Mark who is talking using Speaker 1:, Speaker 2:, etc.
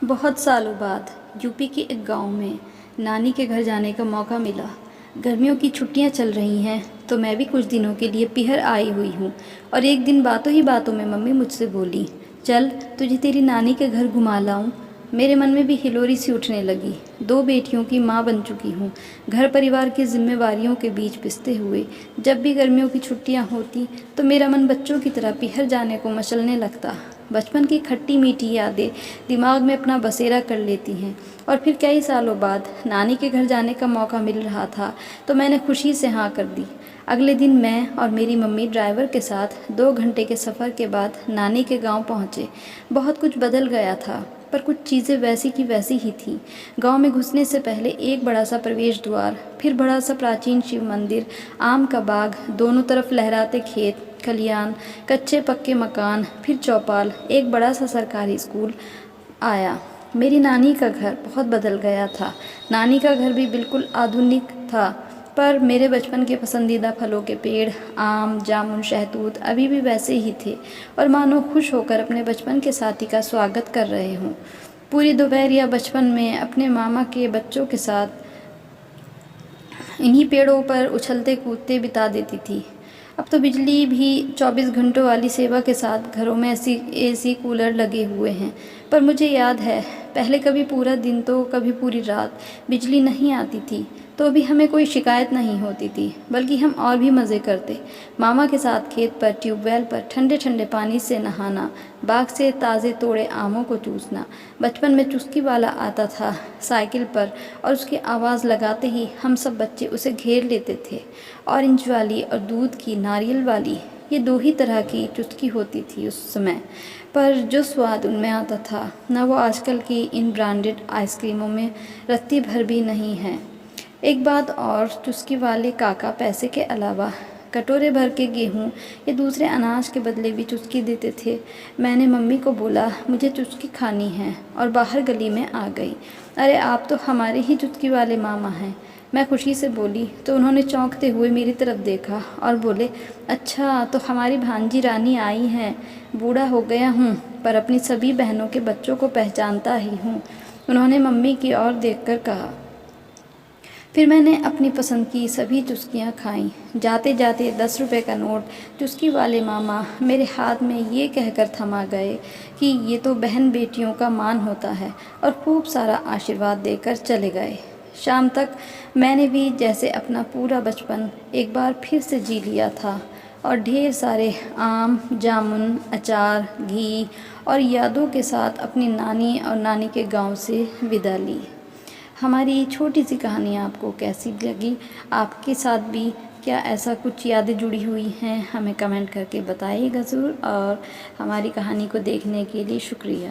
Speaker 1: बहुत सालों बाद यूपी के एक गांव में नानी के घर जाने का मौका मिला। गर्मियों की छुट्टियां चल रही हैं तो मैं भी कुछ दिनों के लिए पीहर आई हुई हूँ। और एक दिन बातों ही बातों में मम्मी मुझसे बोली, चल तुझे तेरी नानी के घर घुमा लाऊं। मेरे मन में भी हिलोरी सी उठने लगी। 2 बेटियों की माँ बन चुकी हूँ। घर परिवार की जिम्मेवारियों के बीच पिसते हुए जब भी गर्मियों की छुट्टियाँ होती तो मेरा मन बच्चों की तरह पीहर जाने को मचलने लगता। बचपन की खट्टी मीठी यादें दिमाग में अपना बसेरा कर लेती हैं। और फिर कई सालों बाद नानी के घर जाने का मौका मिल रहा था तो मैंने खुशी से हाँ कर दी। अगले दिन मैं और मेरी मम्मी ड्राइवर के साथ 2 घंटे के सफ़र के बाद नानी के गांव पहुँचे। बहुत कुछ बदल गया था पर कुछ चीज़ें वैसी की वैसी ही थीं। गांव में घुसने से पहले एक बड़ा सा प्रवेश द्वार, फिर बड़ा सा प्राचीन शिव मंदिर, आम का बाग, दोनों तरफ लहराते खेत खलियान, कच्चे पक्के मकान, फिर चौपाल, एक बड़ा सा सरकारी स्कूल आया। मेरी नानी का घर बहुत बदल गया था। नानी का घर भी बिल्कुल आधुनिक था पर मेरे बचपन के पसंदीदा फलों के पेड़, आम, जामुन, शहतूत अभी भी वैसे ही थे और मानो खुश होकर अपने बचपन के साथी का स्वागत कर रहे हों। पूरी दोपहर या बचपन में अपने मामा के बच्चों के साथ इन्हीं पेड़ों पर उछलते कूदते बिता देती थी। अब तो बिजली भी 24 घंटों वाली सेवा के साथ घरों में एसी कूलर लगे हुए हैं। पर मुझे याद है पहले कभी पूरा दिन तो कभी पूरी रात बिजली नहीं आती थी तो भी हमें कोई शिकायत नहीं होती थी, बल्कि हम और भी मज़े करते। मामा के साथ खेत पर ट्यूबवेल पर ठंडे ठंडे पानी से नहाना, बाग से ताज़े तोड़े आमों को चूसना। बचपन में चुस्की वाला आता था साइकिल पर और उसकी आवाज़ लगाते ही हम सब बच्चे उसे घेर लेते थे। ऑरेंज वाली और दूध की, नारियल वाली, ये 2 ही तरह की चुस्की होती थी उस समय। पर जो स्वाद उनमें आता था ना वो आजकल की इन ब्रांडेड आइसक्रीमों में रत्ती भर भी नहीं है। एक बात और, चुस्की वाले काका पैसे के अलावा कटोरे भर के गेहूँ या दूसरे अनाज के बदले भी चुस्की देते थे। मैंने मम्मी को बोला मुझे चुस्की खानी है और बाहर गली में आ गई। अरे आप तो हमारे ही चुस्की वाले मामा हैं, मैं खुशी से बोली तो उन्होंने चौंकते हुए मेरी तरफ देखा और बोले, अच्छा तो हमारी भांजी रानी आई हैं। बूढ़ा हो गया हूँ पर अपनी सभी बहनों के बच्चों को पहचानता ही हूँ, उन्होंने मम्मी की ओर देखकर कहा। फिर मैंने अपनी पसंद की सभी चुस्कियाँ खाईं। जाते जाते 10 रुपये का नोट चुस्की वाले मामा मेरे हाथ में ये कहकर थमा गए कि ये तो बहन बेटियों का मान होता है, और खूब सारा आशीर्वाद देकर चले गए। शाम तक मैंने भी जैसे अपना पूरा बचपन एक बार फिर से जी लिया था और ढेर सारे आम, जामुन, अचार, घी और यादों के साथ अपनी नानी और नानी के गांव से विदा ली। हमारी छोटी सी कहानी आपको कैसी लगी? आपके साथ भी क्या ऐसा कुछ यादें जुड़ी हुई हैं? हमें कमेंट करके बताइएगा ज़रूर। और हमारी कहानी को देखने के लिए शुक्रिया।